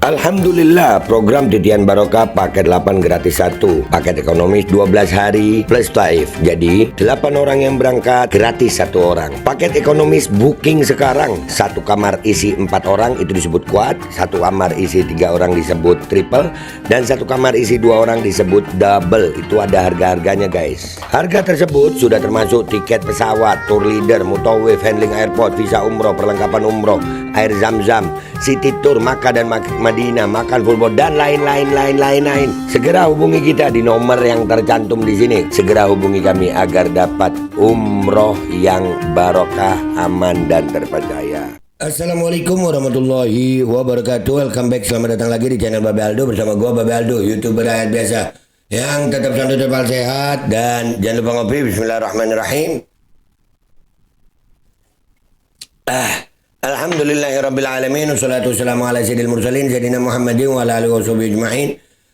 Alhamdulillah, program Titian Barokah paket 8 gratis 1, paket ekonomis 12 hari plus taif. Jadi 8 orang yang berangkat gratis 1 orang. Paket ekonomis booking sekarang, 1 kamar isi 4 orang itu disebut quad, 1 kamar isi 3 orang disebut triple, dan 1 kamar isi 2 orang disebut double. Itu ada harga-harganya guys. Harga tersebut sudah termasuk tiket pesawat, tour leader, mutawif, handling airport, visa umroh, perlengkapan umroh, air zam-zam, city tour, Makkah dan Madinah, makan full board, dan lain-lain. Segera hubungi kita di nomor yang tercantum di sini. Segera hubungi kami agar dapat umroh yang barokah, aman dan terpercaya. Assalamualaikum warahmatullahi wabarakatuh. Welcome back, selamat datang lagi di channel Babe Aldo bersama gua Babe Aldo, YouTuber rakyat biasa yang tetap santai, tetap sehat, dan jangan lupa ngopi. Bismillahirrahmanirrahim. Alhamdulillahirrabbilalamin. Wassalatu wassalamu ala sayyidil mursalin Sayyidina Muhammadin wa ala alihi wa sahbihi ajma'in.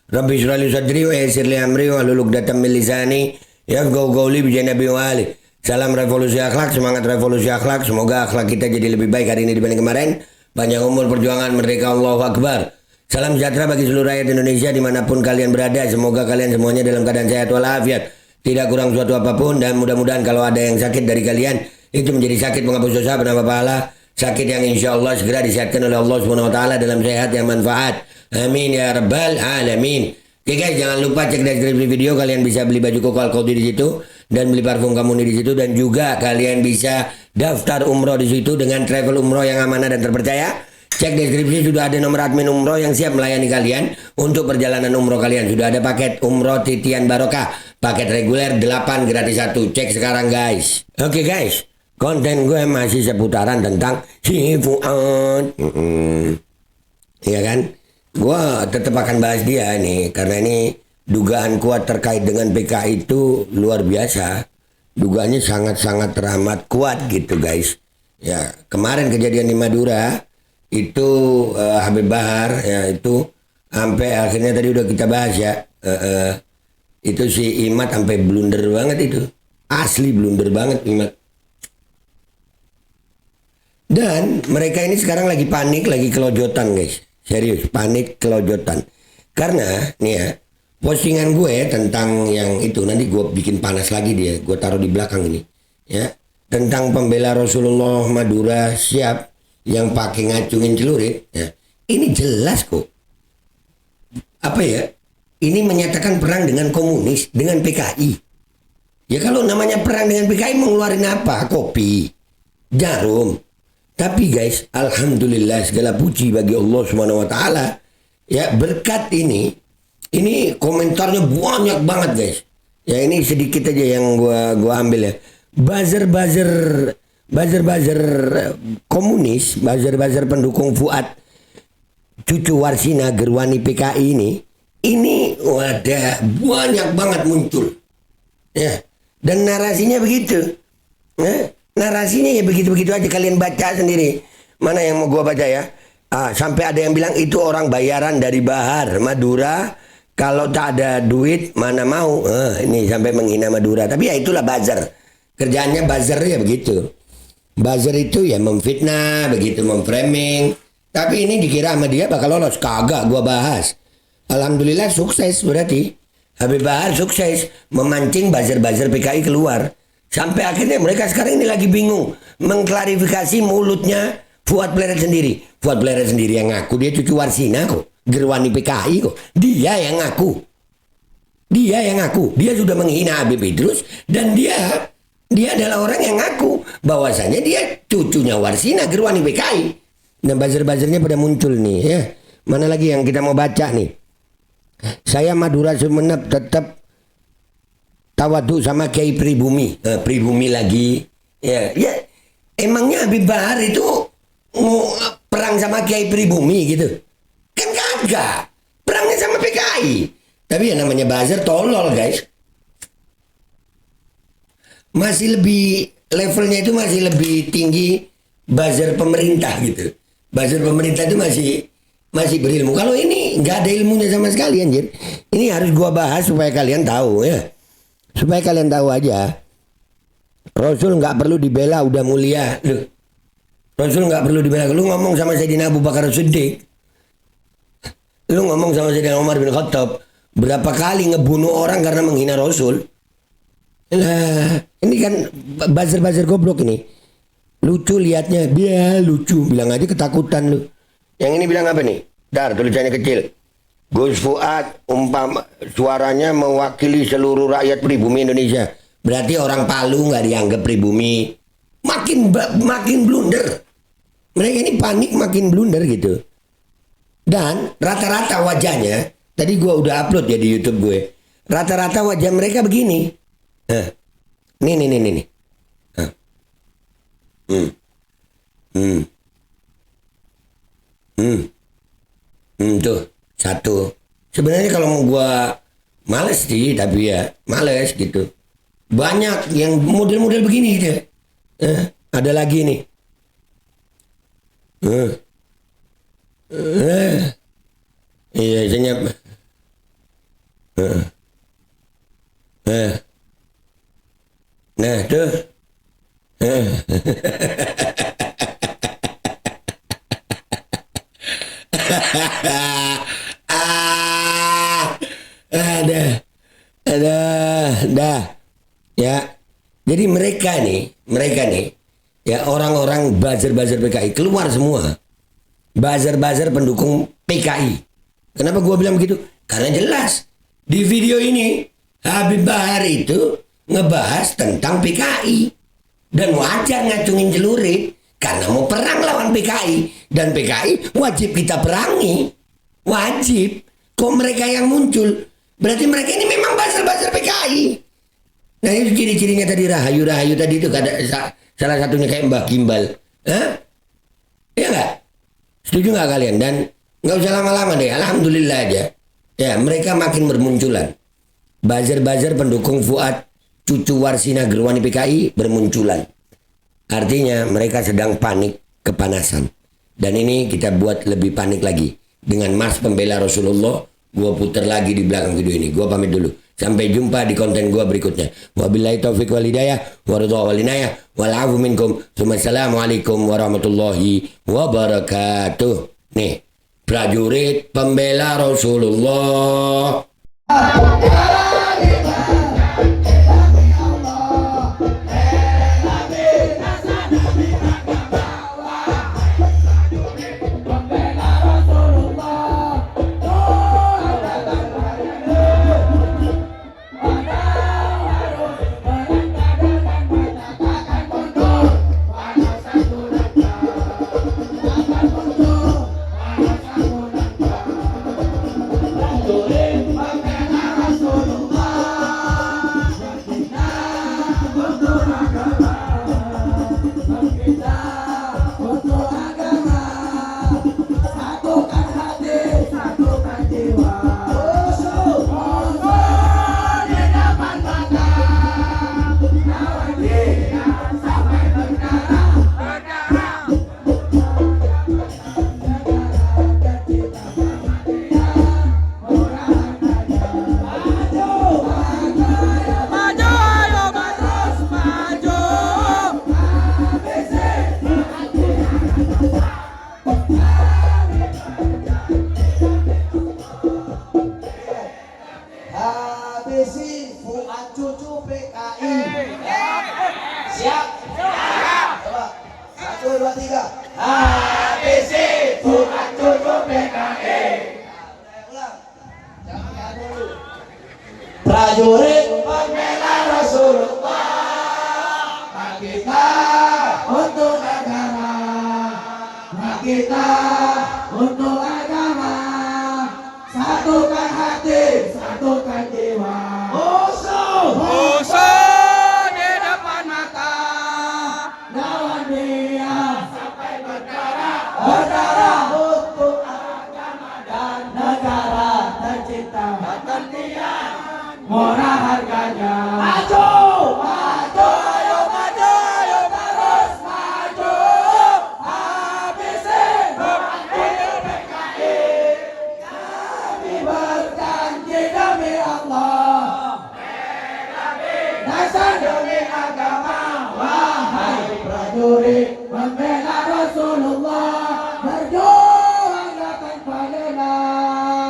Rabbi shrah li sadri wa yassir li amri wa hlul 'uqdatam min lisani yafqahu qawli bi janabi wa ali. Salam revolusi akhlak, semangat revolusi akhlak. Semoga akhlak kita jadi lebih baik hari ini dibanding kemarin. Panjang umur, perjuangan, merdeka, Allahu Akbar. Salam sejahtera bagi seluruh rakyat Indonesia dimanapun kalian berada. Semoga kalian semuanya dalam keadaan sehat walafiat, tidak kurang suatu apapun, dan mudah-mudahan kalau ada yang sakit dari kalian itu menjadi sakit menghapus dosa, penambah pahala, sakit yang insya Allah segera disehatkan oleh Allah Subhanahu Wa Taala dalam sehat yang manfaat. Amin ya rabbal alamin. Oke guys, jangan lupa cek deskripsi video. Kalian bisa beli baju koko Al-Qaudi di situ dan beli parfum Kamuni di situ, dan juga kalian bisa daftar umroh di situ dengan travel umroh yang amanah dan terpercaya. Cek deskripsi, sudah ada nomor admin umroh yang siap melayani kalian untuk perjalanan umroh kalian. Sudah ada paket umroh Titian Barokah, paket reguler 8 gratis 1. Cek sekarang guys. Oke guys, konten gue masih seputaran tentang si Fuad. Iya kan? Gue tetap akan bahas dia nih, karena ini dugaan kuat terkait dengan PKI itu luar biasa. Dugaannya sangat-sangat teramat kuat gitu guys. Ya, kemarin kejadian di Madura itu Habib Bahar ya, itu sampai akhirnya tadi udah kita bahas ya. Itu si Imad sampai blunder banget itu. Asli blunder banget Imad. Dan mereka ini sekarang lagi panik, lagi kelojotan guys. Serius, panik kelojotan. Karena nih ya, postingan gue tentang yang itu, nanti gue bikin panas lagi dia, gue taruh di belakang ini ya, tentang pembela Rasulullah Madura siap yang pakai ngacungin celurit ya. Ini jelas kok, apa ya, ini menyatakan perang dengan komunis, dengan PKI. Ya kalau namanya perang dengan PKI mau ngeluarin apa? Kopi, jarum. Tapi guys, alhamdulillah segala puji bagi Allah Subhanahu Wa Taala. Ya, berkat ini komentarnya banyak banget guys. Ya ini sedikit aja yang gua ambil ya. Buzzer komunis, buzzer pendukung Fuad cucu Warsina Gerwani PKI ini ada banyak banget muncul. Ya, dan narasinya begitu. Ya. Narasinya ya begitu-begitu aja, kalian baca sendiri. Mana yang mau gua baca ya? Sampai ada yang bilang itu orang bayaran dari Bahar Madura, kalau tak ada duit mana mau. Ini sampai menghina Madura. Tapi ya itulah buzzer. Kerjaannya buzzer ya begitu. Buzzer itu ya memfitnah, begitu memframing. Tapi ini dikira sama dia bakal lolos. Kagak gua bahas. Alhamdulillah sukses berarti. Habib Bahar sukses memancing buzzer-buzzer PKI keluar. Sampai akhirnya mereka sekarang ini lagi bingung mengklarifikasi mulutnya Fuad Pleret sendiri. Fuad Pleret sendiri yang ngaku dia cucu Warsina kok, Gerwani PKI kok. Dia yang ngaku. Dia sudah menghina Habib Idrus, dan dia adalah orang yang ngaku bahwasanya dia cucunya Warsina Gerwani PKI. Dan buzzer-buzzernya pada muncul nih ya. Mana lagi yang kita mau baca nih? Saya Madura Sumenep tetap tawadu sama Kiai Pribumi. Pribumi lagi. Ya. Emangnya Habib Bahar itu mau perang sama Kiai Pribumi gitu? Kan kagak. Perangnya sama PKI. Tapi ya namanya buzzer tolol guys. Masih lebih, levelnya itu masih lebih tinggi buzzer pemerintah gitu. Buzzer pemerintah itu masih berilmu. Kalau ini nggak ada ilmunya sama sekali anjir. Ini harus gua bahas supaya kalian tahu ya. Supaya kalian tahu aja, Rasul nggak perlu dibela, udah mulia. Loh, Rasul nggak perlu dibela. Lu ngomong sama Sayyidina Abu Bakar Siddiq, Lu ngomong sama Sayyidina Umar bin Khattab, berapa kali ngebunuh orang karena menghina Rasul. Lah, ini kan buzzer-buzzer goblok ini. Lucu liatnya, dia lucu. Bilang aja ketakutan lu. Yang ini bilang apa nih? Dar, tulisannya kecil. Gus Fuad umpama suaranya mewakili seluruh rakyat pribumi Indonesia. Berarti orang Palu nggak dianggap pribumi. Makin blunder. Mereka ini panik makin blunder gitu. Dan rata-rata wajahnya, tadi gue udah upload ya di YouTube gue. Rata-rata wajah mereka begini. Nih. Hmm. Hmm. Hmm. Tuh satu. Sebenarnya kalau mau gua males sih, tapi ya males gitu. Banyak yang model-model begini gitu. Ada lagi nih. Iya, senyap. Nah, tuh. Dah. Ya. Jadi mereka nih, ya orang-orang buzzer-buzzer PKI keluar semua. Buzzer-buzzer pendukung PKI. Kenapa gua bilang begitu? Karena jelas di video ini Habib Bahar itu ngebahas tentang PKI dan wajar ngacungin celurit karena mau perang lawan PKI dan PKI wajib kita perangi, wajib. Kok mereka yang muncul? Berarti mereka ini memang buzzer-buzzer PKI. Nah itu ciri-cirinya tadi rahayu tadi itu ada salah satunya kayak Mbah Gimbal. Iya nggak? Setuju nggak kalian? Dan nggak usah lama-lama deh. Alhamdulillah aja. Ya mereka makin bermunculan. Buzzer-buzzer pendukung Fuad cucu Warsina Gerwani PKI bermunculan. Artinya mereka sedang panik kepanasan. Dan ini kita buat lebih panik lagi. Dengan Mars Pembela Rasulullah. Gua putar lagi di belakang video ini. Gua pamit dulu. Sampai jumpa di konten gua berikutnya. Wabillahi taufiq wal hidayah. Waridha wal inayah. Wal'afu minkum. Assalamualaikum warahmatullahi wabarakatuh. Nih. Prajurit Pembela Rasulullah. Habisi Fuad cucu PKI. Siap? Coba. 1, 2, 3. Habisi Fuad cucu PKI. Ulang. Jangan dulu. Prajurit Pembela Rasulullah. Kita untuk negara. Kita untuk agama. Satukan hati, satukan jiwa. Musuh di depan mata. Lawan dia sampai berdarah untuk agama dan negara tercinta. Ketentuan murah harganya. Maju, ayo maju, ayo terus maju. Habisi PKI. Berjanji demi Allah, dasar demi agama. Wahai prajurit Pembela Rasulullah, berjuang tanpa lelah.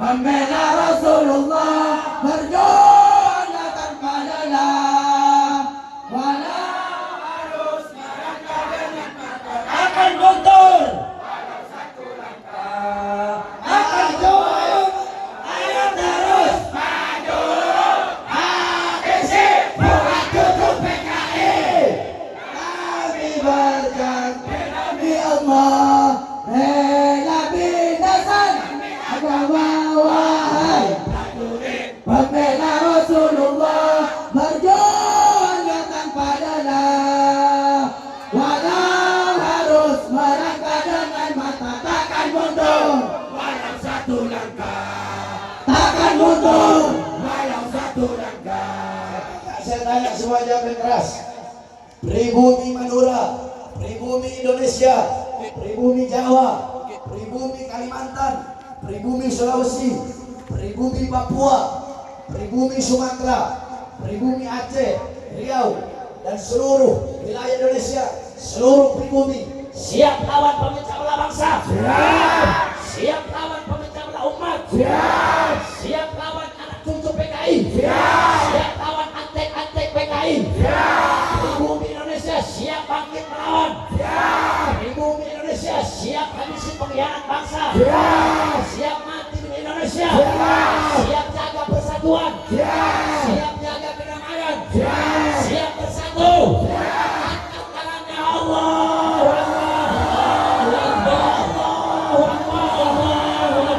Membela Rasulullah, berjuang tanpa lelah. Walau harus merangkak dengan mata, akan mundur. Walau satu langkah, akan jauh. Ayo terus maju. Habisi buat tutup PKI. Kami berjanji demi Allah, rela binasan agama. Wahai prajurit pembela Rasulullah, berjuang tanpa lelah. Walau harus merangkak dengan mata, takkan mundur. Walau satu langkah, takkan mundur. Walau satu langkah. Saya tanya semuanya keras. Pribumi Madura, pribumi Indonesia, pribumi Jawa, pribumi Kalimantan, pribumi Sulawesi, pribumi Papua, pribumi Sumatera, pribumi Aceh, Riau, dan seluruh wilayah Indonesia, seluruh pribumi siap lawan pemecah belah bangsa. Siap. Siap lawan pemecah belah umat. Siap. Siap lawan anak cucu PKI. Siap. Siap lawan antek-antek PKI. Siap. Pribumi Indonesia siap bangkit melawan. Siap. Pribumi Indonesia siap habisi pengkhianat bangsa. Siap. Siap mati demi Indonesia. Siap. Siap jaga persatuan. Siap. Siap jaga kedamaian. Siap. Siap bersatu. Siap. Angkat tangannya Allah.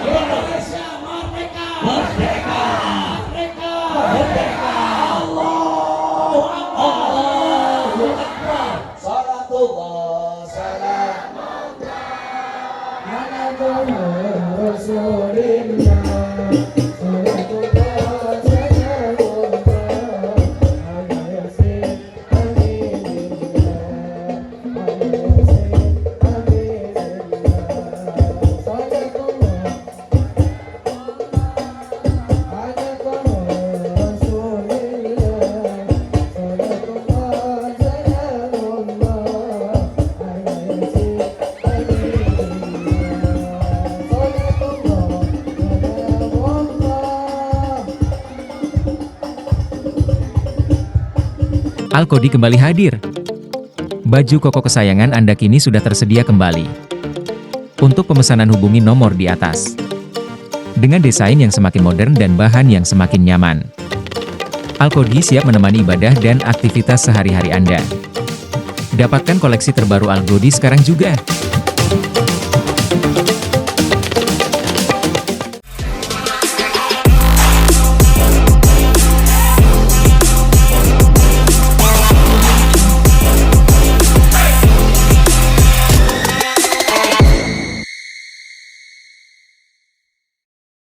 Indonesia merdeka. Merdeka. Merdeka. Merdeka. Allahu Akbar. Allahu Akbar. Salatullah salam Ala Rasulillah, salatullah salamullah ala yasin aminillah, ala yasin aminillah. Salatullah ala Rasulillah, salatullah salamullah ala yasin Al-Qodi kembali hadir. Baju koko kesayangan Anda kini sudah tersedia kembali. Untuk pemesanan hubungi nomor di atas. Dengan desain yang semakin modern dan bahan yang semakin nyaman. Al-Qodi siap menemani ibadah dan aktivitas sehari-hari Anda. Dapatkan koleksi terbaru Al-Qodi sekarang juga.